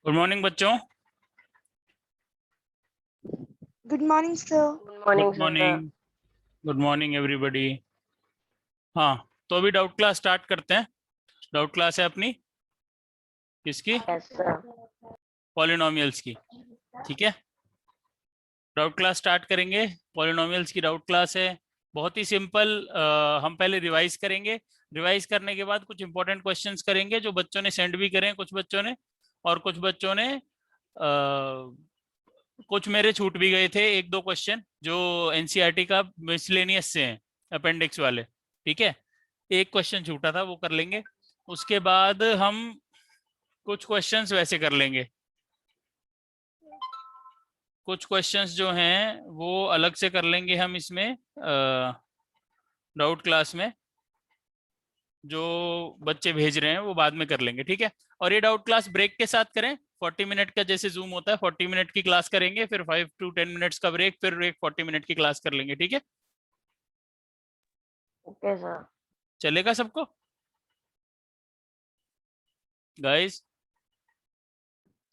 Good morning बच्चों। Good morning sir. Good morning. Good morning everybody. हाँ, तो अभी डाउट क्लास स्टार्ट करते हैं। डाउट क्लास है अपनी किसकी? पॉलिनोमियल्स की। ठीक है, डाउट क्लास स्टार्ट करेंगे। पॉलिनोमियल्स की डाउट क्लास है, बहुत ही सिंपल। हम पहले रिवाइज करेंगे। रिवाइज करने के बाद कुछ इंपॉर्टेंट क्वेश्चंस करेंगे जो बच्चों ने सेंड भी करें, कुछ बच्चों ने, और कुछ बच्चों ने कुछ मेरे छूट भी गए थे, एक दो क्वेश्चन जो एनसीईआरटी का मिसलेनियस से हैं, अपेंडिक्स वाले। ठीक है, एक क्वेश्चन छूटा था, वो कर लेंगे। उसके बाद हम कुछ क्वेश्चंस वैसे कर लेंगे। कुछ क्वेश्चंस जो हैं वो अलग से कर लेंगे हम इसमें डाउट क्लास में। जो बच्चे भेज रहे हैं वो बाद में कर लेंगे, ठीक है। और ये डाउट क्लास ब्रेक के साथ करें। 40 मिनट का जैसे जूम होता है, 40 मिनट की क्लास करेंगे, फिर 5 to 10 मिनट्स का ब्रेक, फिर एक 40 मिनट की क्लास कर लेंगे, ठीक है। Okay sir. चलेगा सबको गाइस?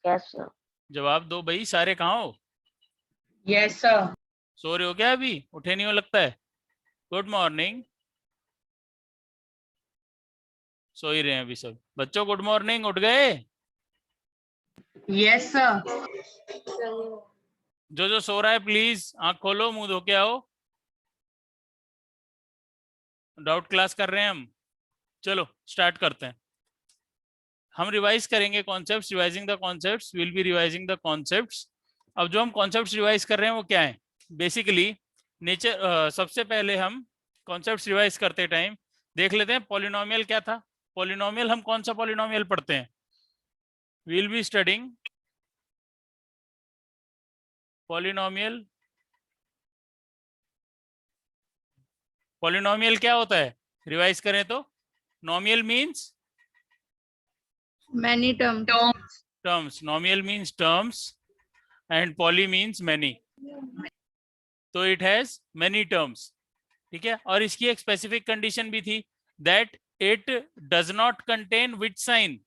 Yes sir. जवाब दो भाई, सारे कहाँ हो? Yes sir. सो रहे हो क्या? अभी उठे नहीं हो लगता है। Good morning. सो ही रहे हैं अभी सब बच्चों। गुड मॉर्निंग, उठ गए? Yes sir. जो सो रहा है प्लीज आंख खोलो, मुंह धो के आओ। डाउट क्लास कर रहे हैं हम। चलो स्टार्ट करते हैं। हम रिवाइज करेंगे concepts. Revising the concepts, will be revising the concepts. अब जो हम कॉन्सेप्ट्स रिवाइज कर रहे हैं वो क्या है? Basically nature. सबसे पहले हम कॉन्सेप्ट्स रिवाइज करते टाइम देख लेते हैं पॉलिनोमियल क्या था। पॉलिनोमियल, हम कौन सा पॉलिनोमियल पढ़ते हैं? Will be studying polynomial. Polynomial क्या होता है रिवाइज करें तो? Nomial means many term. Terms. Nomial means terms and poly means many. तो इट हैज मैनी टर्म्स, ठीक है। और इसकी एक स्पेसिफिक कंडीशन भी थी, that it does not contain which sign?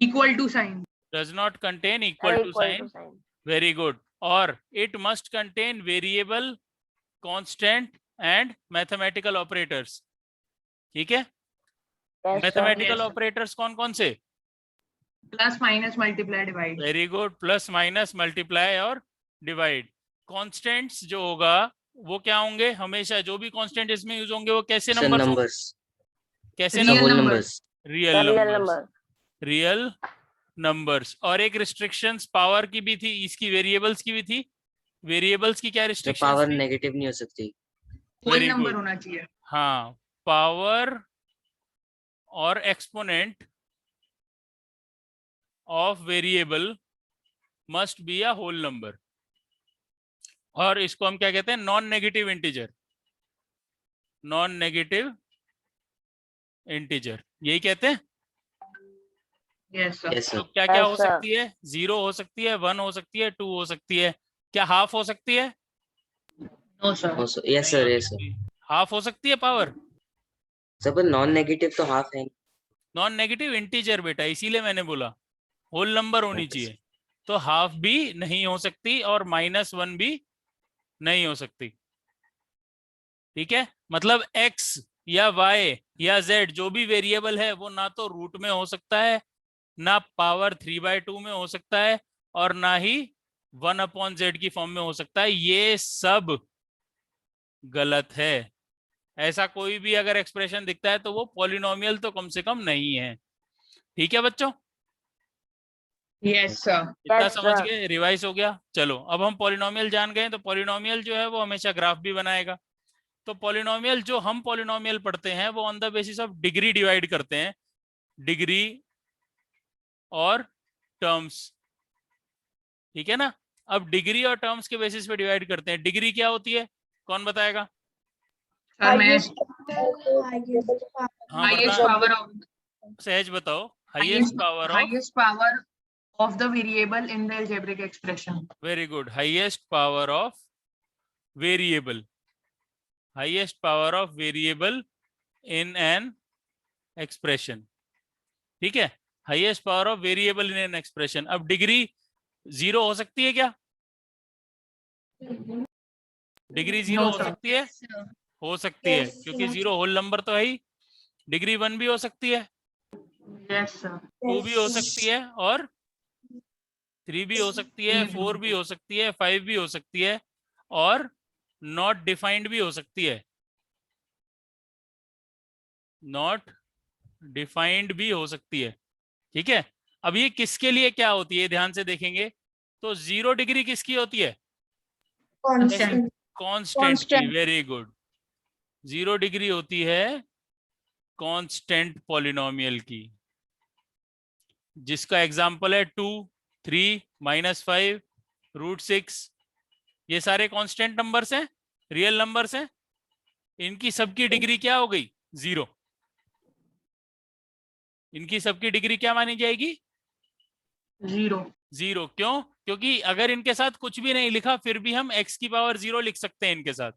Equal to sign. Does not contain equal to sign. Very good. और it must contain variable, constant and mathematical operators, ठीक है। मैथमेटिकल ऑपरेटर्स कौन कौन से? Plus minus multiply divide. Very good. Plus minus multiply और divide. Constants जो होगा वो क्या होंगे? हमेशा जो भी कांस्टेंट इसमें यूज होंगे वो कैसे नंबर्स? कैसे numbers? Real numbers. Real numbers. और एक रिस्ट्रिक्शंस पावर की भी थी, इसकी वेरिएबल्स की भी थी। वेरिएबल्स की क्या रिस्ट्रिक्शंस थी? पावर नेगेटिव नहीं हो सकती। होल नंबर होना चाहिए। हाँ, पावर और exponent of variable must be a whole number. और इसको हम क्या कहते हैं? Non negative integer. Non negative integer यही कहते हैं। Yes sir. तो क्या क्या हो सकती है? 0 हो सकती है, 1 हो सकती है, 2 हो सकती है। क्या हाफ हो सकती है? No sir. Yes sir, yes sir. Half हो सकती है पावर? सब नॉन नेगेटिव तो हाफ है। नॉन नेगेटिव इंटीजर बेटा, इसीलिए मैंने बोला होल नंबर होनी चाहिए। तो हाफ भी नहीं हो सकती और -1 भी नहीं हो सकती, ठीक है। मतलब x या y या z जो भी वेरिएबल है वो ना तो रूट में हो सकता है, ना पावर 3/2 में हो सकता है, और ना ही 1/z की फॉर्म में हो सकता है। ये सब गलत है। ऐसा कोई भी अगर एक्सप्रेशन दिखता है तो वो पॉलिनोमियल तो कम से कम नहीं है, ठीक है बच्चों। Yes sir. इतना समझ गए? रिवाइज हो गया। चलो अब हम पॉलिनोमियल जान गए। तो पॉलिनोमियल जो है वो हमेशा ग्राफ भी बनाएगा। तो पॉलिनोमियल जो हम पॉलिनोमियल पढ़ते हैं वो on the basis of degree divide करते हैं। डिग्री और टर्म्स, ठीक है ना। अब डिग्री और टर्म्स के बेसिस पे डिवाइड करते हैं। डिग्री क्या होती है, कौन बताएगा? सर मैं हाँ हाईएस्ट पावर ऑफ सहज बताओ। Highest power of highest power of the variable in the algebraic expression. Very good. Highest power of variable. Highest power of variable in an expression, ठीक है। Highest power of variable in an expression. अब degree 0 हो सकती है क्या? Degree 0 No, हो sir. सकती है? हो सकती है, क्योंकि 0 होल नंबर तो है ही। डिग्री 1 भी हो सकती है, Yes, sir. 2 भी हो सकती है, और 3 भी हो सकती है, 4 भी हो सकती है, 5 भी हो सकती है, और नॉट डिफाइंड भी हो सकती है। नॉट डिफाइंड भी हो सकती है। ठीक है, अब ये किसके लिए क्या होती है, ध्यान से देखेंगे तो 0 डिग्री किसकी होती है? Constant. कांस्टेंट की। Very good. 0 डिग्री होती है कांस्टेंट पॉलिनोमियल की, जिसका एग्जांपल है 2, 3, -5, √6। ये सारे कांस्टेंट नंबर्स हैं, रियल नंबर्स हैं। इनकी सबकी डिग्री क्या हो गई? 0। इनकी सबकी डिग्री क्या मानी जाएगी? 0. 0। क्यों? क्योंकि अगर इनके साथ कुछ भी नहीं लिखा फिर भी हम x की पावर 0 लिख सकते हैं, इनके साथ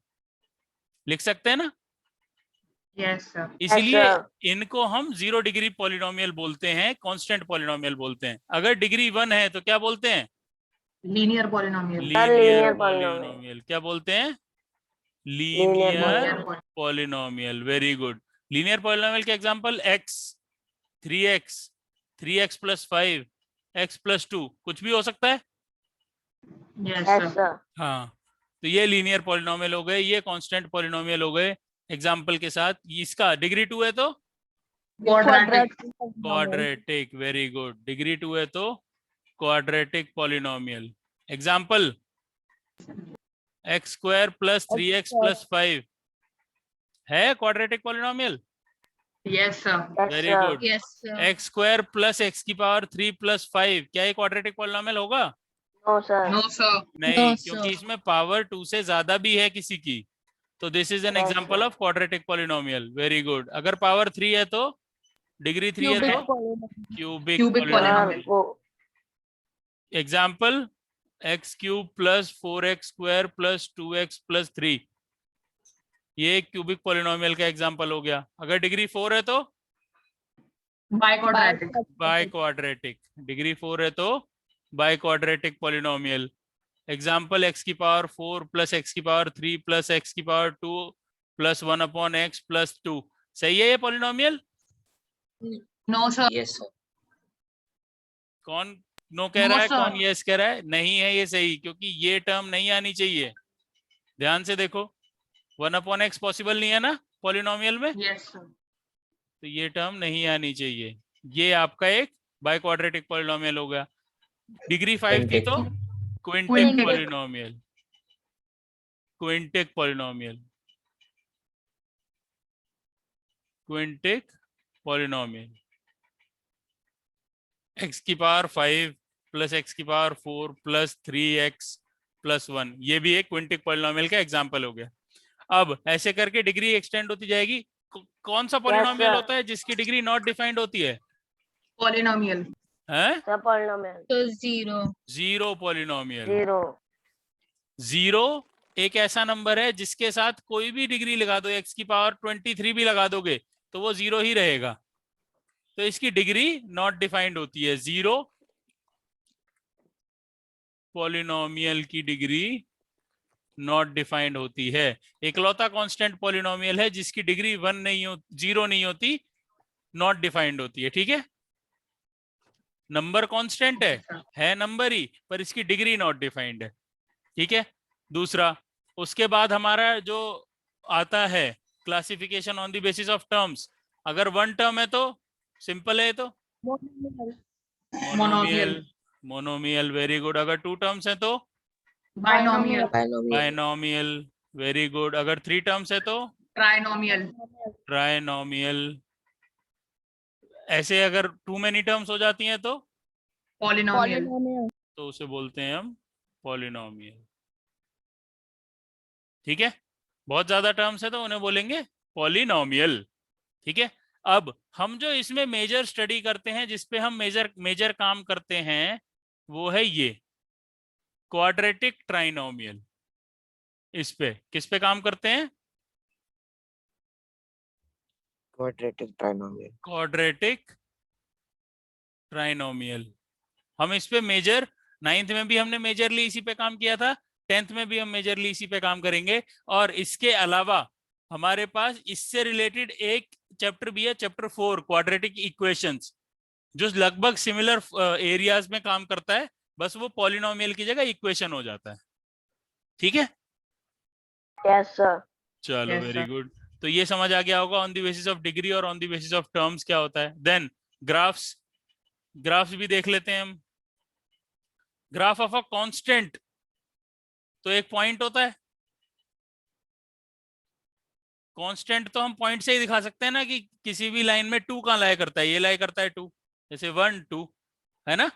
लिख सकते हैं ना। Yes, sir. इसीलिए sir. इनको हम 0 डिग्री पॉलिनोमियल बोलते हैं, कांस्टेंट पॉलिनोमियल बोलते हैं। अगर डिग्री 1 है तो क्या बोलते हैं? Linear polynomial. Linear linear polynomial. Polynomial. क्या बोलते हैं? Linear linear polynomial. Polynomial. Very good. Linear polynomial के example x, 3x, 3x + 5, x + 2, कुछ भी हो सकता है। Yes, Yes, sir. sir. हाँ, तो ये लीनियर पॉलिनोमियल हो गए, ये कांस्टेंट पॉलिनोमियल हो गए एग्जांपल के साथ। इसका डिग्री 2 है तो Quadratic. Quadratic. Very good. Degree 2 है तो quadratic polynomial. Example x² + 3x + 5 है क्वाड्रेटिक polynomial. Yes, sir. Yes, very sir. Good. x² + x³ + 5, क्या ये क्वाड्रेटिक पॉलिनोमियल होगा? No, sir. No, sir. नहीं, क्योंकि इसमें पावर 2 से ज्यादा भी है किसी की, तो this is an Yes, example sir. Of quadratic polynomial. Very good. अगर पावर 3 है तो डिग्री 3 है तो क्यूबिक Cubic Sir, पॉलिनोमियल। वो एग्जांपल x³ + 4x² + 2x + 3, ये क्यूबिक पॉलिनोमियल का एग्जांपल हो गया। अगर डिग्री 4 है तो Biquadratic. By quadratic. डिग्री 4 है तो by quadratic polynomial. Example x⁴ + x⁴ + x⁴ + 1/x + 2, सही है ये polynomial? No, sir. Yes, sir. कौन नो कह No, रहा है, sir. कौन यस कह रहा है? नहीं है ये सही, क्योंकि ये टर्म नहीं आनी चाहिए। ध्यान से देखो, 1/x पॉसिबल नहीं है ना पॉलिनोमियल में, Yes, sir. तो ये टर्म नहीं आनी चाहिए। ये आपका एक बाय क्वाड्रेटिक पॉलिनोमियल हो गया। डिग्री 5 थी तो quintic Quintic. Polynomial. Quintic polynomial. Quintic polynomial. x⁵ + x⁴ + 3x + 1, ये भी एक क्विंटिक पॉलिनोमियल का एग्जांपल हो गया। अब ऐसे करके डिग्री एक्सटेंड होती जाएगी। कौन सा पॉलिनोमियल sir. होता है जिसकी डिग्री नॉट डिफाइंड होती है? Polynomial. हैं? Sir, polynomial. 0 पॉलिनोमियल। 0. 0 एक ऐसा नंबर है जिसके साथ कोई भी डिग्री लगा दो, x⁻³ 23 भी लगा दोगे तो वो 0 ही रहेगा, तो इसकी डिग्री नॉट डिफाइंड होती है। 0 पॉलिनोमियल की डिग्री नॉट डिफाइंड होती है। इकलौता कांस्टेंट पॉलिनोमियल है जिसकी डिग्री 1 नहीं हो 0 नहीं होती, नॉट डिफाइंड होती है। ठीक है, नंबर कांस्टेंट है नंबर ही, पर इसकी डिग्री नॉट डिफाइंड है। ठीक है, दूसरा, उसके बाद हमारा जो आता है classification on the basis of terms. अगर 1 टर्म है तो सिंपल है, तो मोनोमियल। Monomial, very good. अगर 2 टर्म्स है तो Binomial. Binomial. Binomial, very good. अगर 3 टर्म्स है तो Trinomial. ट्राइनोमियल। ऐसे अगर टू मेनी टर्म्स हो जाती हैं तो Polynomial. उसे बोलते हैं हम पॉलिनोमियल। ठीक है, बहुत ज्यादा टर्म्स है तो उन्हें बोलेंगे पॉलिनोमियल। ठीक है, अब हम जो इसमें मेजर स्टडी करते हैं, जिसपे हम मेजर काम करते हैं, वो है ये क्वाड्रेटिक ट्राइनोमियल। इस पे किस पे काम करते हैं? Quadratic trinomial. Quadratic trinomial. हम इस पे मेजर 9th में भी हमने मेजरली इसी पे काम किया था, 10th में भी हम मेजरली इसी पे काम करेंगे। और इसके अलावा हमारे पास इससे रिलेटेड एक चैप्टर भी है, चैप्टर 4 क्वाड्रेटिक इक्वेशंस, जो लगभग सिमिलर एरियाज में काम करता है, बस वो पॉलिनोमियल की जगह इक्वेशन हो जाता है। ठीक है, Yes, sir. चलो Yes, वेरी sir. गुड। तो ये समझ आ गया होगा on the basis of degree और on the basis of terms क्या होता है। देन ग्राफ्स, ग्राफ्स भी देख लेते हैं हम। ग्राफ ऑफ अ कांस्टेंट, तो एक पॉइंट होता है। कांस्टेंट तो हम पॉइंट से ही दिखा सकते हैं ना, कि किसी भी लाइन में 2 कहाँ लाया करता है, ये लाया करता है 2, जैसे 1 2, है ना।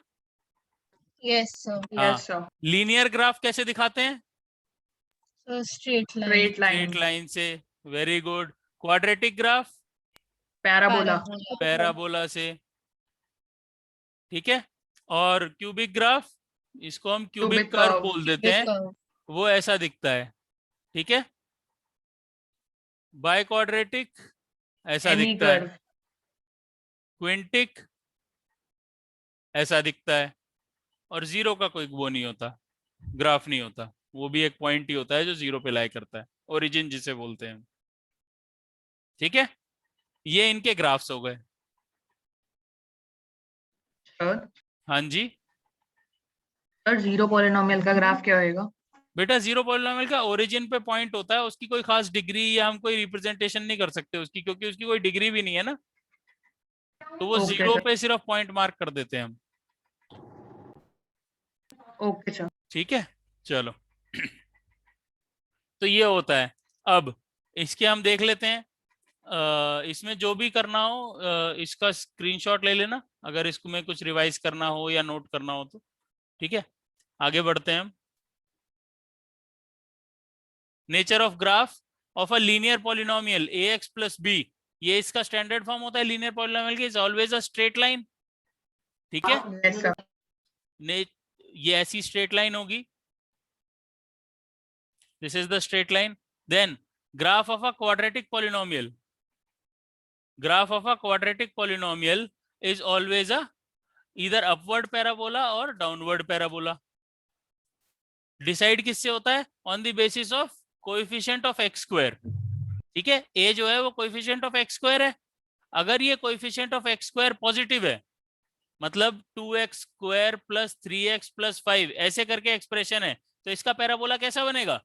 Yes, sir. हाँ, Yes, sir. लीनियर ग्राफ कैसे दिखाते हैं, So straight line. Straight line. Straight line से। Very good. Quadratic graph Parabola. Parabola से, ठीक है। और क्यूबिक ग्राफ, इसको हम क्यूबिक Cubic कर्व curve. बोल देते हैं, Curve. वो ऐसा दिखता है, ठीक है। बाय क्वाड्रेटिक ऐसा Any दिखता है, curve. क्विंटिक ऐसा दिखता है, और जीरो का कोई वो नहीं होता, ग्राफ नहीं होता, वो भी एक पॉइंट ही होता है जो जीरो पे लाई करता है, ओरिजिन जिसे बोलते हैं, ठीक है। ये इनके ग्राफ्स हो गए। Sir, हाँ जी sir, zero polynomial का ग्राफ क्या होएगा? बेटा, जीरो पॉलिनोमियल का ओरिजिन पे पॉइंट होता है, उसकी कोई खास डिग्री या हम कोई रिप्रेजेंटेशन नहीं कर सकते उसकी, क्योंकि उसकी कोई डिग्री भी नहीं है ना, तो वो Okay, जीरो sir. पे सिर्फ पॉइंट मार्क कर देते हैं हम, Okay, sir. ठीक है। चलो तो ये होता है। अब इसके हम देख लेते हैं, इसमें जो भी करना हो इसका स्क्रीनशॉट ले लेना, अगर इसको में कुछ रिवाइज करना हो या नोट करना हो तो, ठीक है। आगे बढ़ते हैं हम। Nature of graph of a linear polynomial ax plus b, ये इसका स्टैंडर्ड फॉर्म होता है लीनियर पॉलिनोमियल की, is always a straight line, ठीक है। Yes, sir. ये ऐसी स्ट्रेट लाइन होगी, this is the straight line. Then graph of a quadratic polynomial, graph of a quadratic polynomial is always a either upward parabola और downward parabola. Decide किससे होता है, on the basis of coefficient of x square, ठीक है। ए जो है वो coefficient of x square है, अगर ये coefficient of x square positive है, मतलब 2x square plus 3x plus 5 ऐसे करके एक्सप्रेशन है, तो इसका पैराबोला कैसा बनेगा,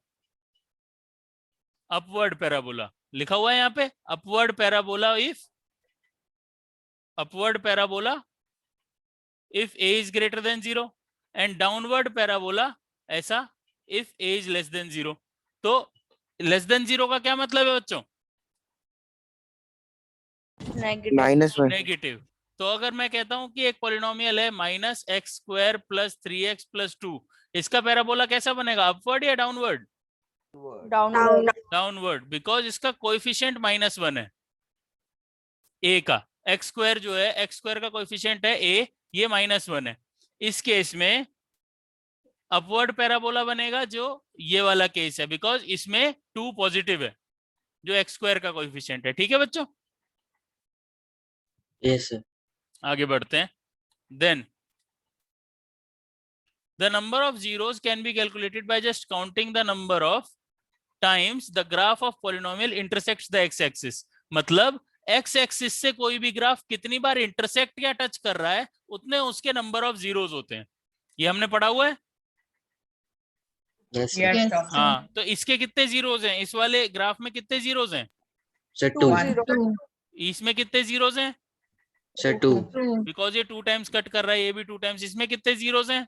अपवर्ड पैराबोला। लिखा हुआ है यहाँ पे upward parabola if, upward parabola if a is greater than 0, and downward parabola ऐसा if a is less than 0। तो लेस देन 0 का क्या मतलब है बच्चों, Negative. नेगेटिव। तो अगर मैं कहता हूं कि एक पॉलिनोमियल है minus x square plus 3x plus 2, इसका पैराबोला कैसा बनेगा, अपवर्ड या डाउनवर्ड, Downward. डाउनवर्ड, बिकॉज इसका कोएफिशिएंट -1 है a का। एक्स स्क्वायर जो है, एक्स स्क्वायर का कोएफिशिएंट है a, ये -1 है। इस केस में अपवर्ड पैराबोला बनेगा, जो ये वाला केस है, बिकॉज इसमें 2 पॉजिटिव है, जो एक्स स्क्वायर का कोएफिशिएंट है, ठीक है बच्चों। Yes, sir. आगे बढ़ते हैं। Then the number of zeros can be calculated by just counting the number of times the graph of polynomial intersects the x-axis। मतलब x एक्सिस से कोई भी ग्राफ कितनी बार इंटरसेक्ट या टच कर रहा है, उतने उसके नंबर ऑफ जीरोस होते हैं, ये हमने पढ़ा हुआ है। Yes, sir. Yes, Yes, sir. sir. हाँ, तो इसके कितने जीरोस हैं, इस वाले ग्राफ में कितने जीरोस हैं, Sir, Two 2. zero. 2. इसमें कितने जीरोस हैं, Sir, 2. 2. बिकॉज ये 2 टाइम्स कट कर रहा है, ये भी 2 टाइम्स, इसमें कितने जीरोस हैं,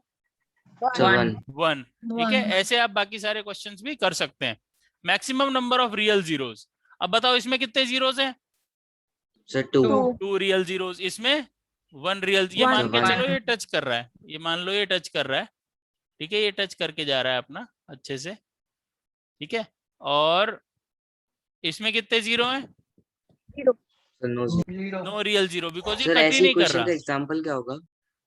Sir, 1. 1, ठीक है। ऐसे आप बाकी सारे क्वेश्चंस भी कर सकते हैं। Maximum number of real zeros, अब बताओ इसमें कितने जीरोस हैं, Sir, 2. 2 रियल जीरोस, इसमें 1 रियल, ये One. मान के One. चलो ये टच कर रहा है, ये मान लो ये टच कर रहा है, ठीक है, ये टच करके जा रहा है अपना अच्छे से, ठीक है। और इसमें कितने जीरो हैं, Sir, no, sir. Zero. No real zero, because ये Sir, कट ही ऐसे नहीं कर क्वेश्चन रहा। का एग्जांपल क्या होगा?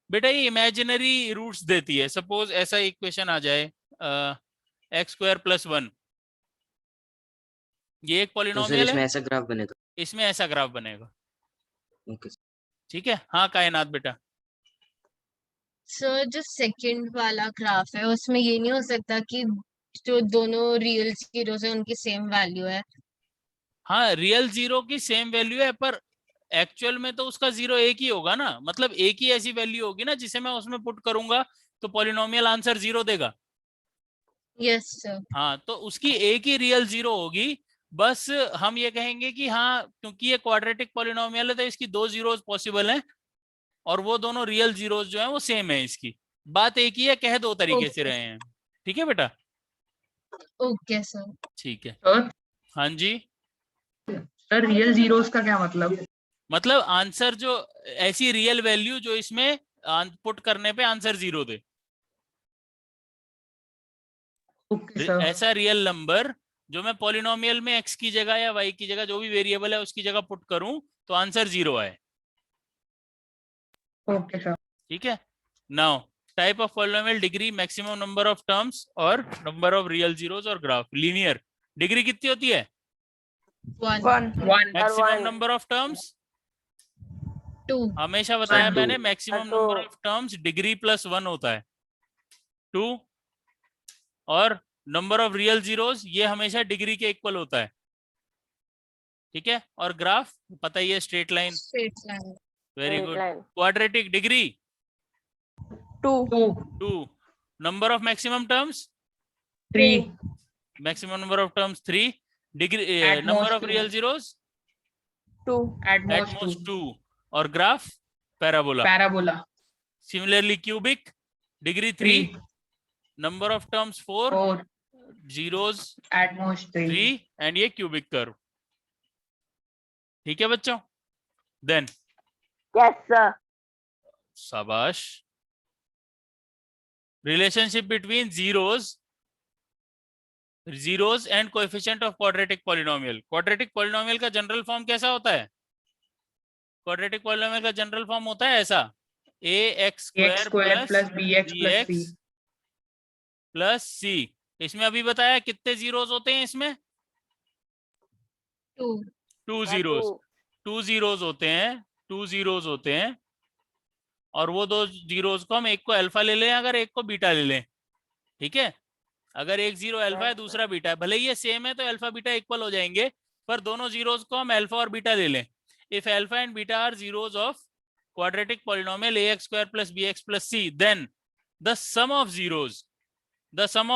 बेटा ये इमेजिनरी रूट्स देती है, सपोज ऐसा इक्वेशन आ जाए एक्स स्क्वायर प्लस 1, ये एक तो सर पॉलिनोमियल इसमें है, ऐसा ग्राफ बनेगा। इसमें ऐसा ग्राफ बनेगा, ओके। ठीक है। हाँ कायनात बेटा, सर जो सेकंड वाला ग्राफ है उसमें ये नहीं हो सकता कि जो दोनों रियल जीरोस है उनकी सेम वैल्यू है? हाँ, रियल जीरो की सेम वैल्यू है, पर एक्चुअल में तो उसका जीरो एक ही होगा ना, मतलब एक ही ऐसी वैल्यू होगी ना जिसे मैं उसमें पुट करूंगा तो पॉलिनोमियल आंसर जीरो देगा। Yes sir. हाँ, तो उसकी एक ही रियल जीरो होगी। बस हम ये कहेंगे कि हाँ, क्योंकि ये क्वाड्रेटिक पॉलिनोमियल है तो इसकी दो जीरोस पॉसिबल हैं और वो दोनों रियल जीरोस जो हैं वो सेम है। इसकी बात एक ही है, कह दो तरीके से रहे हैं। ठीक है बेटा? Okay sir. ठीक है। सर हाँ जी, सर रियल जीरोस का क्या मतलब? मतलब आंसर जो ऐसी रियल वैल्यू जो इसमें पुट करने पे आंसर जीरो दे, ओके सर। ऐसा रियल नंबर जो मैं पॉलिनोमियल में x की जगह या y की जगह जो भी वेरिएबल है उसकी जगह पुट करूं तो आंसर जीरो आए। Okay sir. ठीक है। Now type of polynomial, degree, maximum number of terms और नंबर ऑफ रियल जीरोस और ग्राफ। लीनियर डिग्री कितनी होती है? 1 1. मैक्सिमम नंबर ऑफ टर्म्स 2 हमेशा बताया Two. मैंने, maximum number of terms degree plus 1 होता है, 2। और नंबर ऑफ रियल जीरोस ये हमेशा डिग्री के इक्वल होता है। ठीक है। और ग्राफ पता ही है, straight line. Straight line. Very Straight good. line. Quadratic degree 2. 2। Number of maximum terms 3. Maximum number of terms 3। Degree At number most of two. Real zeros 2. At at most most 2. 2। और graph parabola. Parabola similarly cubic degree 3, 3. Number of terms 4, 4. Zeros At most 3. 3 and ये cubic curve. ठीक है बच्चों? Then Yes, sir. शाबाश। Relationship between zeros and coefficient of quadratic polynomial. Quadratic polynomial का general form कैसा होता है? क्वाड्रेटिक पॉलिनोमियल का जनरल फॉर्म होता है ऐसा, ax X square square plus bx plus c. bx plus C. इसमें अभी बताया कितने जीरोस होते हैं इसमें? 2 2 जीरोस। 2 जीरोस होते हैं, 2 जीरोस होते हैं। और वो दो जीरोस को हम एक को अल्फा ले लें, अगर एक को बीटा ले लें। ठीक है। अगर एक जीरो अल्फा है दूसरा बीटा है, भले ही ये सेम है तो अल्फा बीटा इक्वल हो जाएंगे, पर दोनों जीरोस को हम अल्फा और बीटा ले लें। If alpha and beta are zeros of quadratic polynomial ax square plus bx plus c, then the sum of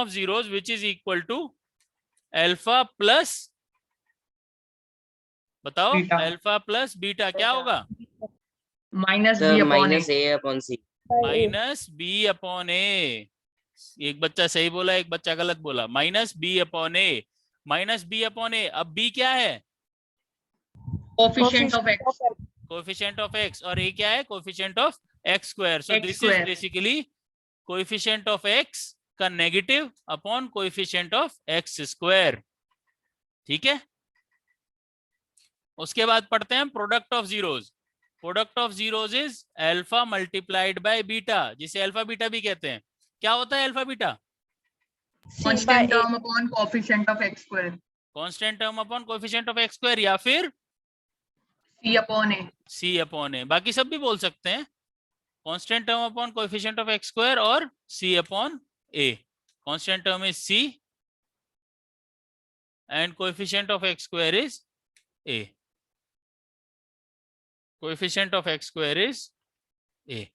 zeros which is equal to alpha plus, बताओ, Beta. अल्फा प्लस बीटा क्या होगा? Minus Sir, b upon a. minus a upon c. Minus B upon A. एक बच्चा सही बोला, एक बच्चा गलत बोला। Minus B upon A, minus B upon A. अब बी क्या है? Coefficient of x. Coefficient of x, और ए क्या है? Coefficient of x square. So X this is square. Basically coefficient of x का negative upon coefficient of x square. ठीक है। उसके बाद पढ़ते हैं product of zeros. Product of zeros is alpha multiplied by beta, जिसे अल्फा बीटा भी कहते हैं। क्या होता है alpha beta? Constant term upon coefficient of x square. Constant term upon coefficient of x square, या फिर C upon a. C upon A. बाकी सब भी बोल सकते हैं, constant term upon coefficient of x square और C upon A. Constant term is C and coefficient of x square is A. Coefficient of x square is ए।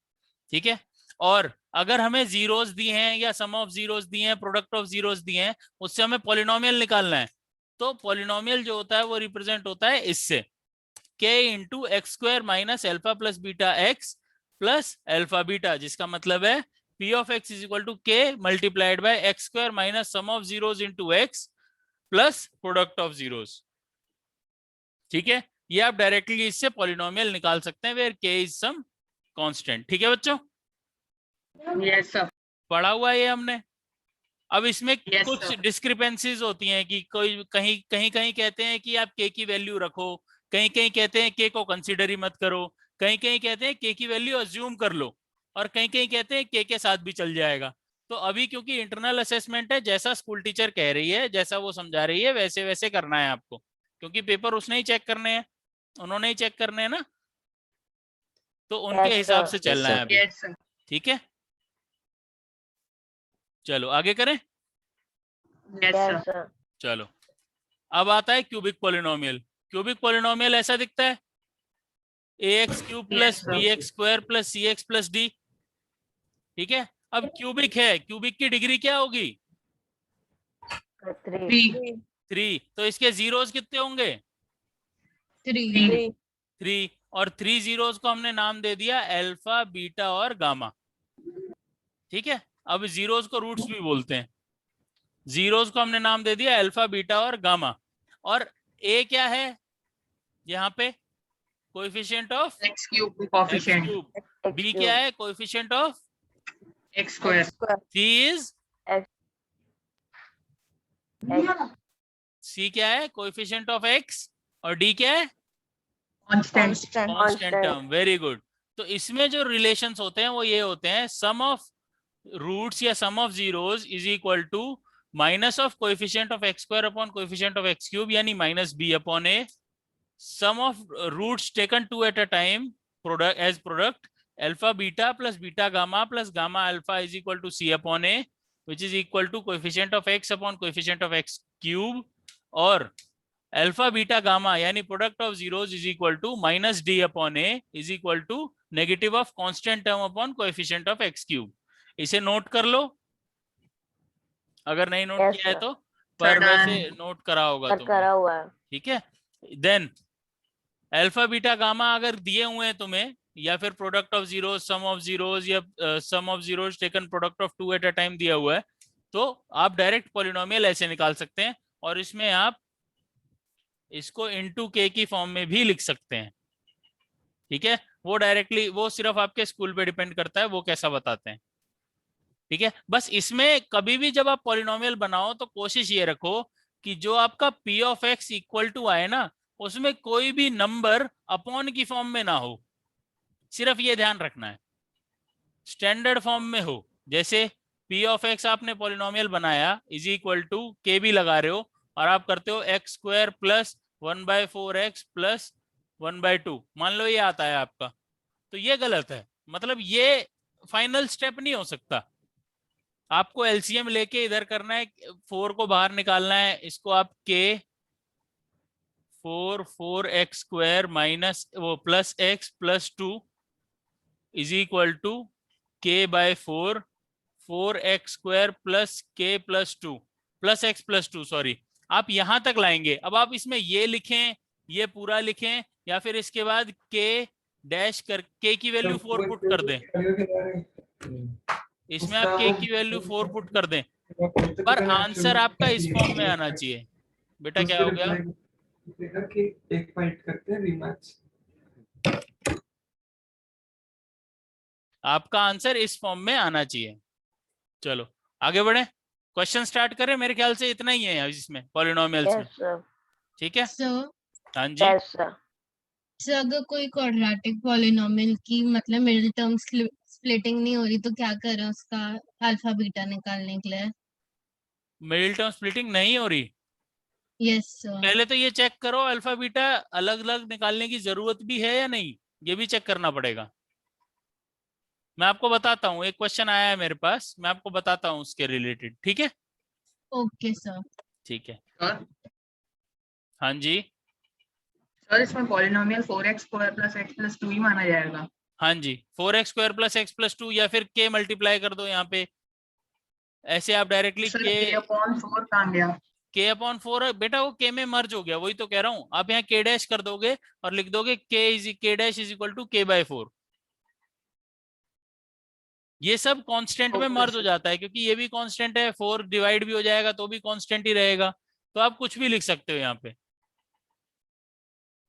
ठीक है। और अगर हमें जीरोस दिए हैं या सम ऑफ जीरोस दिए हैं, प्रोडक्ट ऑफ जीरोस दिए हैं, उससे हमें पॉलिनोमियल निकालना है, तो पॉलिनोमियल जो होता है वो रिप्रेजेंट होता है इससे, k into x square minus alpha plus beta x plus alpha beta, जिसका मतलब है p of x is equal to k multiplied by x square minus sum of zeros into x plus product of zeros. ठीक है। ये आप directly इससे polynomial निकाल सकते हैं, where k is some constant. ठीक है बच्चों? Yes, sir. पढ़ा हुआ है ये हमने। अब इसमें Yes, कुछ sir. डिस्क्रिपेंसीज होती हैं कि कोई कहीं कहीं कहीं कहते हैं कि आप k की वैल्यू रखो, कहीं कहीं कहते हैं k को कंसीडर ही मत करो, कहीं कहीं कहते हैं k की वैल्यू अज्यूम कर लो, और कहीं कहीं कहते हैं k के साथ भी चल जाएगा। तो अभी क्योंकि इंटरनल असेसमेंट है, जैसा स्कूल टीचर कह रही है, जैसा वो समझा रही है, वैसे वैसे करना है आपको, क्योंकि पेपर उसने ही चेक करने हैं, उन्होंने ही चेक करने हैं ना, तो उनके Yes, हिसाब sir. से चलना है sir. अभी। Yes, sir. ठीक है। चलो आगे करें। Yes, Yes, sir. sir. चलो अब आता है क्यूबिक पॉलिनोमियल। क्यूबिक पॉलिनोमियल ऐसा दिखता है, ax cube plus Yes, sir. bx square plus cx plus d। ठीक है, अब क्यूबिक है, क्यूबिक की डिग्री क्या होगी? 3. 3. 3। तो इसके जीरोस कितने होंगे? 3 3. 3। और 3 जीरोस को हमने नाम दे दिया अल्फा, बीटा और गामा। ठीक है, अब जीरोस को रूट्स भी बोलते हैं। जीरोस को हमने नाम दे दिया अल्फा, बीटा और गामा। और ए क्या है यहाँ पे? Coefficient of X cube X coefficient. Cube. X B cube. क्या है? Coefficient of X square. Square. C is, X. X. C क्या है? Coefficient of x. और डी क्या है? Constant. Constant. Constant Constant. Term. Very good. तो इसमें जो रिलेशंस होते हैं वो ये होते हैं, सम ऑफ रूट्स या sum of zeros is equal to minus of coefficient of x square upon coefficient of x cube, यानी minus B upon A. Sum of roots taken two at a time product as product, alpha beta plus beta gamma plus gamma alpha is equal to C upon A, which is equal to coefficient of x upon coefficient of x cube. और alpha beta gamma यानी product of zeros is equal to minus d upon a is equal to negative of constant term upon coefficient of x cube. इसे note कर लो अगर नहीं note Yes, किया है sir. तो, पर Sir, वैसे done. नोट करा होगा सर तुमने। करा हुआ है. ठीक है, देन अल्फा बीटा गामा अगर दिए हुए हैं तुम्हें, या फिर product of zeros, sum of zeros, या sum of zeros taken product of two at a time दिया हुआ है, तो आप डायरेक्ट पॉलिनोमियल ऐसे निकाल सकते हैं। और इसमें आप इसको इनटू के की फॉर्म में भी लिख सकते हैं। ठीक है, वो डायरेक्टली, वो सिर्फ आपके स्कूल पे डिपेंड करता है वो कैसा बताते हैं। ठीक है, बस इसमें कभी भी जब आप पॉलिनोमियल बनाओ तो कोशिश ये रखो कि जो आपका p of x equal to आए ना, उसमें कोई भी नंबर अपॉन की फॉर्म में ना हो। सिर्फ ये ध्यान रखना है, स्टैंडर्ड फॉर्म में हो। जैसे p ऑफ x आपने पॉलिनोमियल बनाया इज इक्वल टू के भी लगा रहे हो, और आप करते हो x square plus 1/4x plus 1/2, मान लो ये आता है आपका, तो ये गलत है। मतलब ये फाइनल स्टेप नहीं हो सकता। आपको एलसीएम लेके इधर करना है, 4 को बाहर निकालना है, इसको आप के 4x स्क्वायर माइनस वो plus x plus 2 is equal to k by 4x square plus k plus 2 plus x plus 2, sorry, आप यहां तक लाएंगे। अब आप इसमें ये लिखें, ये पूरा लिखें, या फिर इसके बाद के डैश कर के की वैल्यू 4 पुट कर दें। इसमें आप के की वैल्यू 4 पुट कर दें, पर आंसर आपका इस फॉर्म में आना चाहिए। बेटा क्या हो गया? एक पॉइंट करते हैं रिमैच। आपका आंसर इस फॉर्म में आना चाहिए। चलो आगे बढ़े, क्वेश्चन स्टार्ट करें। मेरे ख्याल से इतना ही है इसमें पॉलिनोमियल्स में। Yes, sir. ठीक है, सो हाँ जी। Yes, sir. अगर कोई क्वाड्रेटिक पॉलिनोमियल की मतलब मिडिल टर्म स्प्लिटिंग नहीं हो रही तो क्या करें उसका अल्फा बीटा निकालने के लिए? मिडिल टर्म स्प्लिटिंग नहीं हो रही, यस सर। पहले तो ये चेक करो अल्फा बीटा अलग अलग निकालने की जरूरत भी है या नहीं, ये भी चेक करना पड़ेगा। मैं आपको बताता हूँ, एक क्वेश्चन आया है मेरे पास, मैं आपको बताता हूँ उसके रिलेटेड। ठीक है, ओके सर। ठीक है, Sir, हाँ जी, sir, इसमें polynomial 4x square plus x plus 2 ही माना जाएगा। हाँ जी, 4x square plus x plus 2, या फिर k मल्टीप्लाई कर दो यहाँ पे, ऐसे आप directly sir k a upon 4 कहाँ गया? k अपॉन 4 बेटा वो k में मर्ज हो गया, वही तो कह रहा हूँ। आप यहाँ k डैश कर दोगे और लिख दोगे k dash is equal to k by 4। ये सब कांस्टेंट में Okay, मर्ज हो sir. जाता है, क्योंकि ये भी कांस्टेंट है, 4 डिवाइड भी हो जाएगा तो भी कांस्टेंट ही रहेगा। तो आप कुछ भी लिख सकते हो यहाँ पे,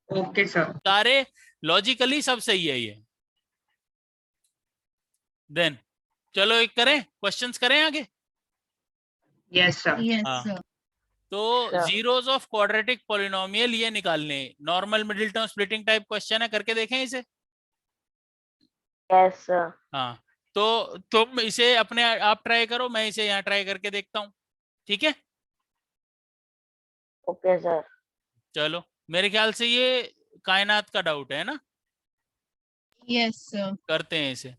ओके सर। सारे लॉजिकली सब सही है ये। देन चलो एक करें, क्वेश्चंस करें आगे। Yes sir. यस हाँ। सर। तो Sure. Zeros of quadratic polynomial ये निकालने, normal middle term splitting type question है, करके देखें इसे। Yes, sir. हाँ, तो तुम इसे अपने आप ट्राई करो, मैं इसे यहाँ ट्राई करके देखता हूँ। ठीक है, Okay, sir. चलो मेरे ख्याल से ये कायनात का डाउट है ना, यस सर। करते हैं इसे।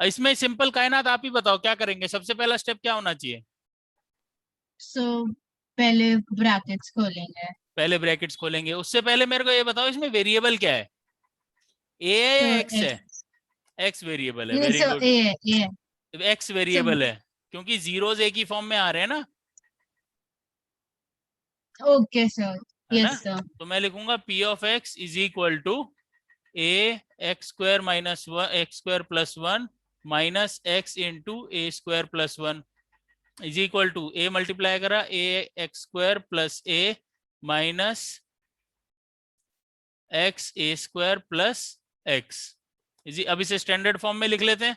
इसमें सिंपल कायनात आप ही बताओ क्या करेंगे, सबसे पहला स्टेप क्या होना चाहिए? सो पहले ब्रैकेट्स खोलेंगे। पहले ब्रैकेट्स खोलेंगे। उससे पहले मेरे को ये बताओ इसमें वेरिएबल क्या है, ए है तो या एक्स है? एक्स एक्स वेरिएबल है, नहीं, वेरी सो गुड। ए है एक्स वेरिएबल है क्योंकि जीरोज एक ही फॉर्म में आ रहे हैं ना, ओके सर, है ना? Yes sir. तो मैं लिखूंगा p of x is equal to a x square minus one x square plus one minus x into a square plus one is equal to a multiply करा a x square plus a minus x a square plus x. अब इसे standard form में लिख लेते हैं,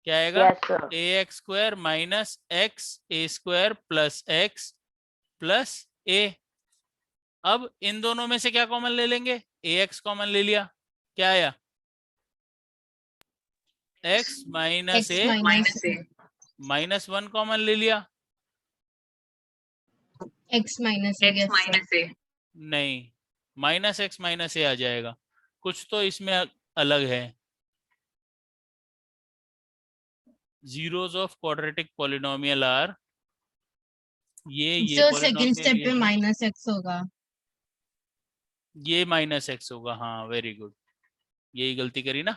क्या आएगा? Yes, sir. A x square minus x a square plus x plus ए। अब इन दोनों में से क्या कॉमन ले लेंगे? ए एक्स कॉमन ले लिया, क्या आया? X minus a minus minus one common ले लिया, x minus X minus A. नहीं माइनस एक्स माइनस ए आ जाएगा। कुछ तो इसमें अलग है। Zeros of quadratic polynomial are ये जो सेकंड polynomial स्टेप पे ये है। माइनस एक्स होगा। ये माइनस एक्स होगा, हाँ वेरी गुड, यही गलती करी ना,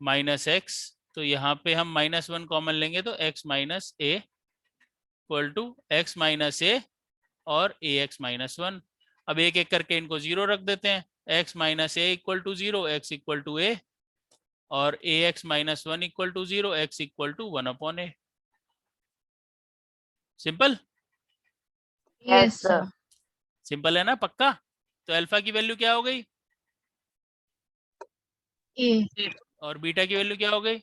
माइनस एक्स। तो यहाँ पे हम माइनस वन कॉमन लेंगे तो x minus A equal to x minus A और ए एक्स माइनस वन। अब एक एक करके इनको जीरो रख देते हैं, x minus A equal to zero, x equal to A, और A x minus one equal to zero, x equal to one upon A. Simple, Yes, sir. Simple है ना, पक्का? तो अल्फा की वैल्यू क्या हो गई ए और बीटा की वैल्यू क्या हो गई?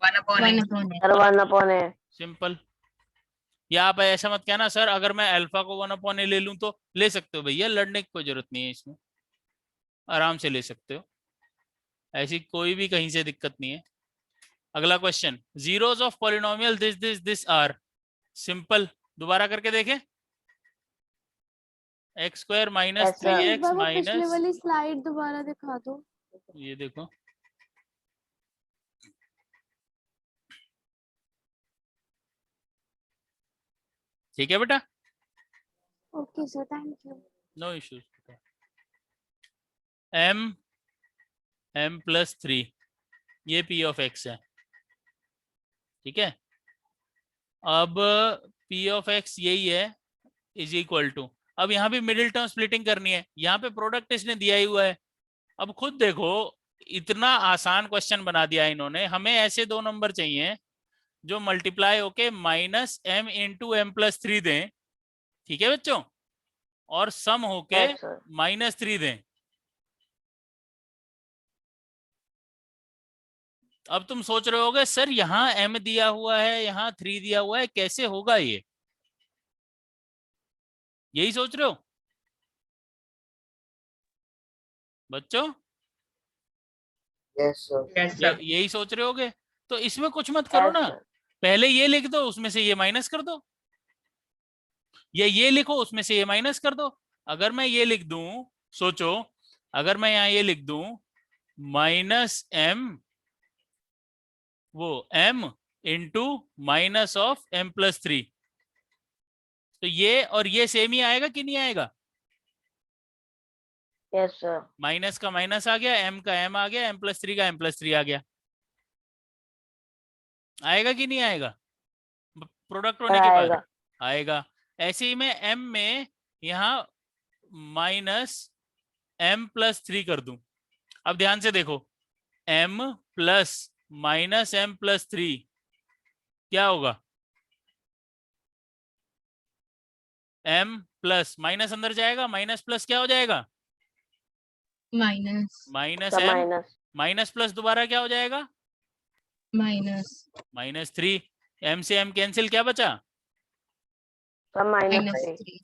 1 upon one A. Upon A. Sir, 1 upon A. Simple. या आप ऐसा मत कहना सर अगर मैं अल्फा को वन अपॉन ए ले लूं तो ले सकते हो भैया, लड़ने की कोई जरूरत नहीं है, इसमें आराम से ले सकते हो, ऐसी कोई भी कहीं से दिक्कत नहीं है। अगला question, zeros of polynomial this this this are. Simple, दोबारा करके देखें, x square minus Yes, three sir. X minus, पिछले वाली स्लाइड दोबारा दिखा दो। ये देखो ठीक है बेटा, okay sir, thank you. No issues. M plus three ये पी ऑफ एक्स है, ठीक है। अब पी ऑफ एक्स यही है इज इक्वल टू, अब यहाँ भी मिडिल टर्म स्प्लिटिंग करनी है, यहाँ पे प्रोडक्ट इसने दिया ही हुआ है। अब खुद देखो इतना आसान क्वेश्चन बना दिया इन्होंने, हमें ऐसे दो नंबर चाहिए जो मल्टीप्लाई होके minus m into m plus three दें, ठीक है बच्चों, और सम होके Yes, sir. माइनस थ्री दें। अब तुम सोच रहे होगे सर यहाँ m दिया हुआ है यहाँ 3 दिया हुआ है, कैसे होगा ये, यही सोच रहे हो बच्चों? Yes, sir. Yes, sir. यही सोच रहे होगे, तो इसमें कुछ मत करो Yes, ना, sir. पहले ये लिख दो उसमें से ये माइनस कर दो, या ये लिखो उसमें से ये माइनस कर दो। अगर मैं ये लिख दूं, सोचो अगर मैं यहाँ ये लिख दूं माइनस एम वो m into minus of m plus three, तो ये और ये सेम ही आएगा कि नहीं आएगा? Yes, sir. माइनस का माइनस आ गया, m का m आ गया, m प्लस थ्री का m प्लस थ्री आ गया, आएगा कि नहीं आएगा? प्रोडक्ट होने के बाद आएगा. आएगा। ऐसे ही मैं m में यहाँ माइनस m प्लस थ्री कर दूं। अब ध्यान से देखो, m plus minus m plus three क्या होगा? m प्लस माइनस अंदर जाएगा, माइनस प्लस क्या हो जाएगा? Minus minus Sir, m minus. Minus plus दोबारा क्या हो जाएगा? Minus minus three. m से m कैंसिल, क्या बचा? Sir, minus minus 3. थ्री।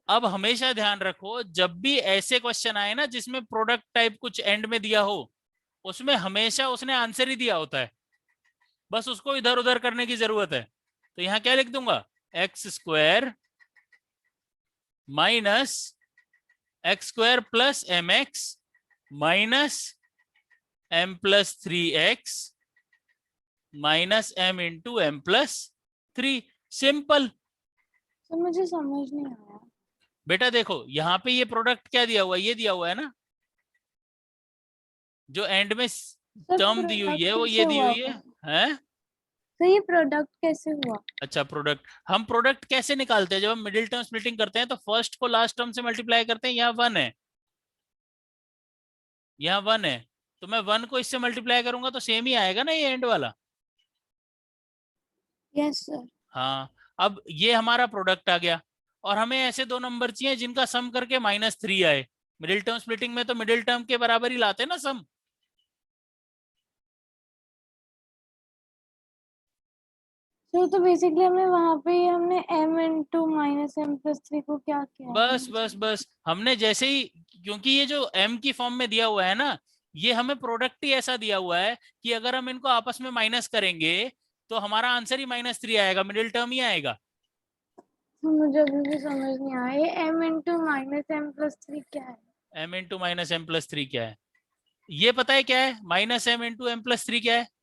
अब हमेशा ध्यान रखो जब भी ऐसे क्वेश्चन आए ना जिसमें प्रोडक्ट टाइप कुछ एंड में दिया हो, उसमें हमेशा उसने आंसर ही दिया होता है, बस उसको इधर उधर करने की जरूरत है। तो यहाँ क्या लिख दूंगा, x square minus x square plus m x minus m plus 3x minus m into m plus 3। Simple. Sir मुझे समझ नहीं आया। बेटा देखो यहाँ पे ये प्रोडक्ट क्या दिया हुआ है, ये दिया हुआ है ना, जो एंड में सर टर्म दी हुई है वो प्रोडक्ट ये कैसे दी हुआ हुई है। फिर? हैं? तो ये प्रोडक्ट कैसे हुआ? अच्छा प्रोडक्ट, हम प्रोडक्ट कैसे निकालते हैं? जब हम मिडिल टर्म स्प्लिटिंग करते हैं तो फर्स्ट को लास्ट टर्म से मल्टीप्लाई करते हैं। यहाँ 1 है, यहाँ 1 है, तो मैं 1 को इससे मल्टीप्लाई करूंगा तो सेम ही आएगा ना ये एंड वाला। Yes sir. हाँ, अब ये हमारा प्रोडक्ट आ गया और हमें ऐसे दो नंबर चाहिए जिनका सम करके -3 आए। मिडिल टर्म स्प्लिटिंग में तो मिडिल टर्म के बराबर ही लाते हैं ना सम। सर तो बेसिकली हमने वहां पे ही हमने m into minus m plus 3 को क्या किया? बस हमने जैसे ही, क्योंकि ये जो m की फॉर्म में दिया हुआ है ना, ये हमें प्रोडक्ट ही ऐसा दिया हुआ है कि अगर हम इनको आपस में माइनस करेंगे तो हमारा आंसर ही -3 आएगा, मिडिल टर्म ही आएगा। मुझे अभी भी समझ नहीं आया ये m into minus m plus 3 क्या है? m into minus m plus 3 क्या है ये पता है क्या है? -m इंटू m प्लस 3 क्या है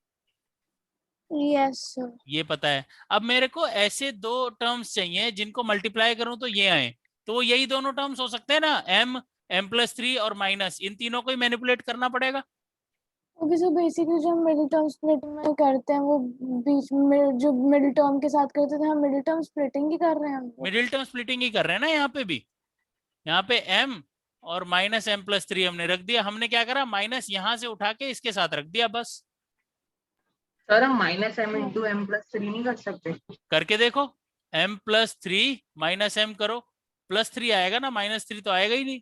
यस सर। ये पता है। अब मेरे को ऐसे दो टर्म्स चाहिए जिनको मल्टीप्लाई करूं तो ये आए, तो वो यही दोनों टर्म्स हो सकते हैं ना, m प्लस 3 और माइनस, इन तीनों को ही मैनिपुलेट करना पड़ेगा। ओके सो बेसिकली जो हम मिडिल टर्म स्प्लिटिंग में करते हैं वो बीच में जो मिडिल टर्म के साथ करते थे, हम मिडिल टर्म स्प्लिटिंग ही कर रहे हैं हम लोग। मिडिल टर्म स्प्लिटिंग ही कर रहे हैं ना यहाँ पे भी। यहाँ पे m और -m प्लस 3 हमने रख दिया। हमने क्या करा, माइनस यहाँ से उठा के इसके साथ रख दिया बस। सर हम -m इंटू m प्लस 3 नहीं कर सकते? करके देखो, m प्लस 3 माइनस m करो, +3 आएगा ना, -3 तो आएगा ही नहीं।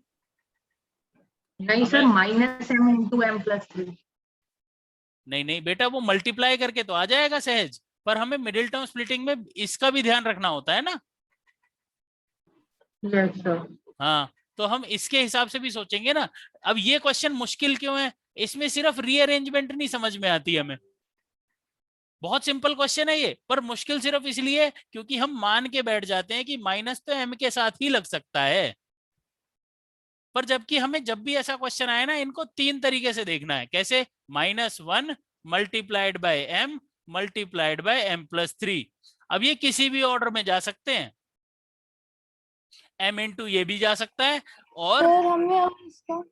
नहीं सर, हमें -m इंटू m प्लस 3। नहीं बेटा, वो मल्टीप्लाई करके तो आ जाएगा सहज, पर हमें मिडिल टर्म स्प्लिटिंग में इसका भी ध्यान रखना होता है ना। Yes sir. हाँ, तो हम इसके हिसाब से भी सोचेंगे ना। अब ये क्वेश्चन मुश्किल क्यों है? इसमें सिर्फ रीअरेंजमेंट नहीं समझ में आती हमें। बहुत सिंपल क्वेश्चन है ये, पर मुश्किल सिर्फ इसलिए क्योंकि हम मान के बैठ जाते हैं कि माइनस तो m के साथ ही लग सकता है। पर जबकि हमें जब भी ऐसा क्वेश्चन आए ना, इनको 3 तरीके से देखना है। कैसे? -1 multiplied by m multiplied by m plus 3। अब ये किसी भी ऑर्डर में जा सकते हैं, m इंटू ये भी जा सकता है, और सर हमें अब इसका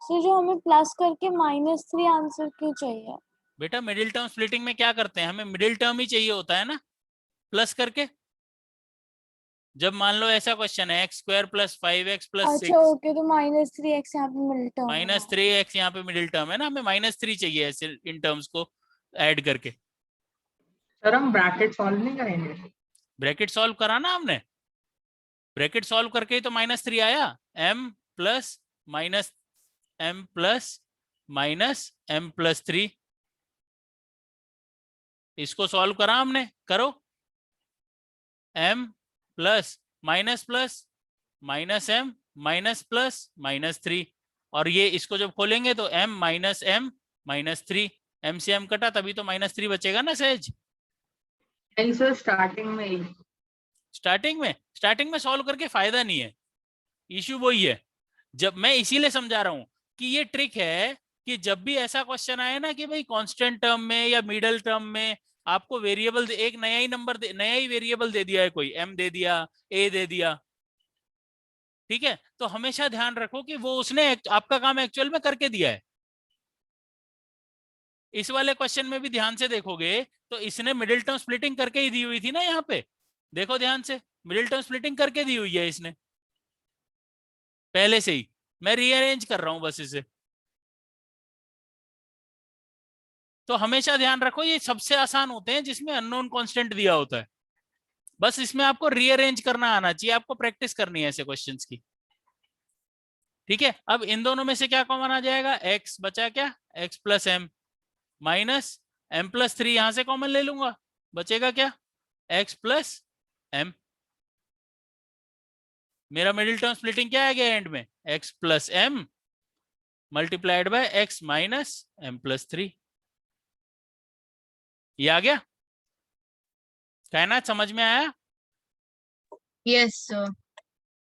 सर जो हमें प्लस करके -3 आंसर क्यों चाहिए? बेटा मिडिल टर्म स्प्लिटिंग में क्या करते हैं, हमें मिडिल टर्म ही चाहिए होता है ना, प्लस करके। जब मान लो ऐसा क्वेश्चन है x² + 5x + 6, अच्छा ओके, तो -3x यहाँ पे मिडिल टर्म है। -3x यहाँ पे मिडिल टर्म है ना, हमें -3 चाहिए ऐसे इन टर्म्स को ऐड करके। सर हम ब्रैकेट सॉल्व नहीं करेंगे? ब्रैकेट सॉल्व करा ना हमने, ब्रैकेट सॉल्व करके ही तो -3 आया। m plus -m plus -m plus 3, इसको सॉल्व करा हमने, करो। m plus minus plus -m minus plus -3, और ये इसको जब खोलेंगे तो m - 3, m से m कटा तभी तो -3 बचेगा ना सहज। नहीं सर, स्टार्टिंग में ही। स्टार्टिंग में सॉल्व करके फायदा नहीं है, इश्यू वही है। जब मैं इसीलिए समझा रहा हूं कि ये ट्रिक है कि जब भी ऐसा क्वेश्चन आए ना कि भाई कांस्टेंट टर्म में या मिडिल टर्म में आपको वेरिएबल एक नया ही नंबर नया ही वेरिएबल दे दिया है, कोई m दे दिया, a दे दिया, ठीक है, तो हमेशा ध्यान रखो कि वो उसने आपका काम एक्चुअल में करके दिया है। इस वाले क्वेश्चन में भी ध्यान से देखोगे तो इसने मिडिल टर्म स्प्लिटिंग करके ही दी हुई थी ना, यहाँ पे देखो ध्यान से, मिडिल टर्म स्प्लिटिंग करके दी हुई है इसने पहले से ही। मैं रीअरेंज कर रहा हूं बस इसे। तो हमेशा ध्यान रखो ये सबसे आसान होते हैं जिसमें अननोन कांस्टेंट दिया होता है, बस इसमें आपको रीअरेंज करना आना चाहिए, आपको प्रैक्टिस करनी है ऐसे क्वेश्चंस की, ठीक है। अब इन दोनों में से क्या कॉमन आ जाएगा, x बचा क्या, x plus m minus m plus 3, यहां से कॉमन ले लूंगा, बचेगा क्या, x प्लस m। मेरा मिडिल टर्म स्प्लिटिंग क्या आ गया एंड में, x plus m multiplied by x minus m plus 3, ये आ गया। कहना समझ में आया? Yes sir.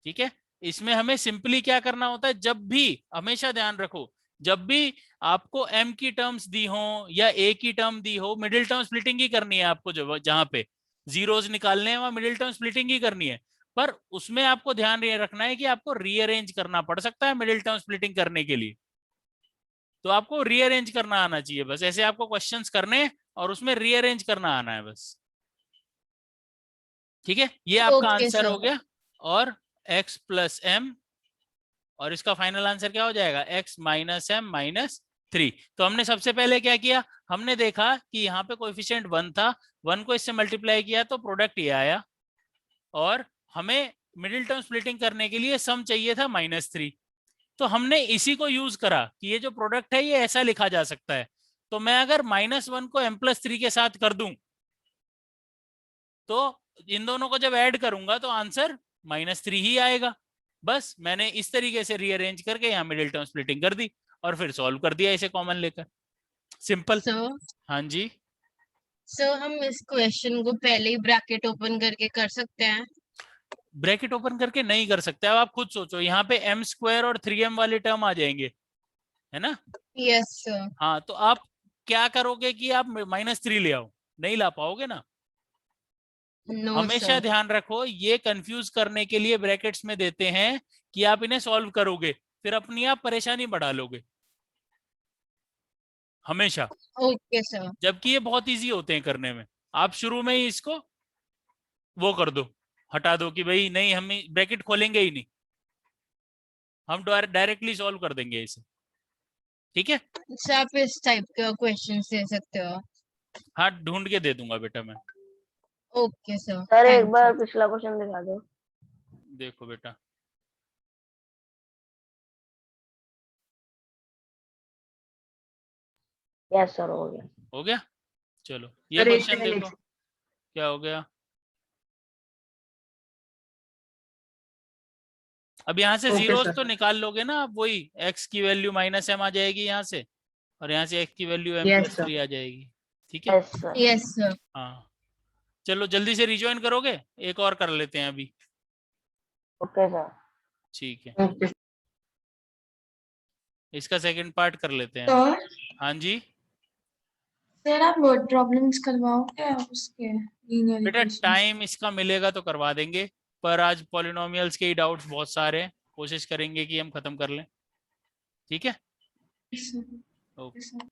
ठीक है। इसमें हमें सिंपली क्या करना होता है, जब भी हमेशा ध्यान रखो जब भी आपको m की टर्म्स दी हो या a की टर्म दी हो, मिडिल टर्म स्प्लिटिंग ही करनी है आपको। जहां पे जीरोस निकालने हैं वहां मिडिल टर्म स्प्लिटिंग ही करनी है, पर उसमें आपको ध्यान रखना है कि आपको रीअरेंज करना पड़ सकता है मिडिल टर्म स्प्लिटिंग करने के लिए। तो आपको रीअरेंज करना आना चाहिए बस, ऐसे आपको क्वेश्चंस करने हैं और उसमें रीअरेंज करना आना है बस। ठीक है, ये आपका Okay, आंसर sir. हो गया। और x प्लस एम, और इसका फाइनल आंसर क्या हो जाएगा, x माइनस एम माइनस 3। तो हमने सबसे पहले क्या किया, हमने देखा कि यहाँ पे कोएफिशिएंट 1 था, 1 को इससे मल्टीप्लाई किया तो प्रोडक्ट ये आया, और हमें मिडिल टर्म स्प्लिटिंग करने के लिए सम चाहिए था -3। तो हमने इसी को यूज करा कि ये जो प्रोडक्ट है ये ऐसा लिखा जा सकता है। तो मैं अगर -1 को m+3 के साथ कर दूं तो इन दोनों को जब ऐड करूंगा तो आंसर -3 ही आएगा। बस मैंने इस तरीके से रीअरेंज करके यहाँ मिडिल टर्म स्प्लिटिंग कर दी और फिर सॉल्व कर दिया इसे कॉमन लेकर। सिंपल। So, हाँ जी, हम इस क्वेश्चन को पहले ही ब्रैकेट ओपन करके कर सकते हैं? ब्रैकेट ओपन करके नहीं कर सकते। अब आप खुद सोचो, यहाँ पे m² और 3m वाले टर्म आ जाएंगे, है ना। Yes, sir. हाँ, तो आप क्या करोगे कि आप -3 ले आओ, नहीं ला पाओगे ना। No, हमेशा sir. ध्यान रखो, ये कंफ्यूज करने के लिए ब्रैकेट्स में देते हैं कि आप इन्हें सॉल्व करोगे, फिर अपनी आप परेशानी बढ़ा लोगे हमेशा, Okay, sir. जबकि ये बहुत इजी होते हैं करने में। आप शुरू में ही इसको वो कर दो, हटा दो कि भाई नहीं, हम ब्रैकेट खोलेंगे ही नहीं, हम डायरेक्टली सॉल्व कर देंगे इसे। ठीक है, सर आप इस टाइप का क्वेश्चन दे सकते हो? हाँ ढूंढ के दे दूंगा बेटा मैं। ओके सर, सर एक थैंक बार यू। पिछला क्वेश्चन दिखा दो। देखो बेटा, यस सर, हो गया। हो गया। चलो ये सर, एक क्वेश्चन सेकंड, देखो क्या हो गया। अब यहाँ से ओके जीरोस सर। तो निकाल लोगे ना आप, वही x की वैल्यू -m आ जाएगी यहाँ से, और यहाँ से x की वैल्यू Yes, sir. m+3 आ जाएगी। ठीक है, यस सर। Yes sir. हाँ चलो जल्दी से रिजॉइन करोगे, एक और कर लेते हैं अभी। Okay sir. ठीक है, ओके इसका सेकंड पार्ट कर लेते हैं। सर हाँ जी सर आप वर्ड प्रॉब्लम्स करवाओगे आप उसके लीनियर बेटा, इक्वेशंस? टाइम इसका मिलेगा तो करवा देंगे, पर आज पॉलिनोमियल्स के ही डाउट्स बहुत सारे हैं, कोशिश करेंगे कि हम खत्म कर लें। ठीक है, सर ओके। सर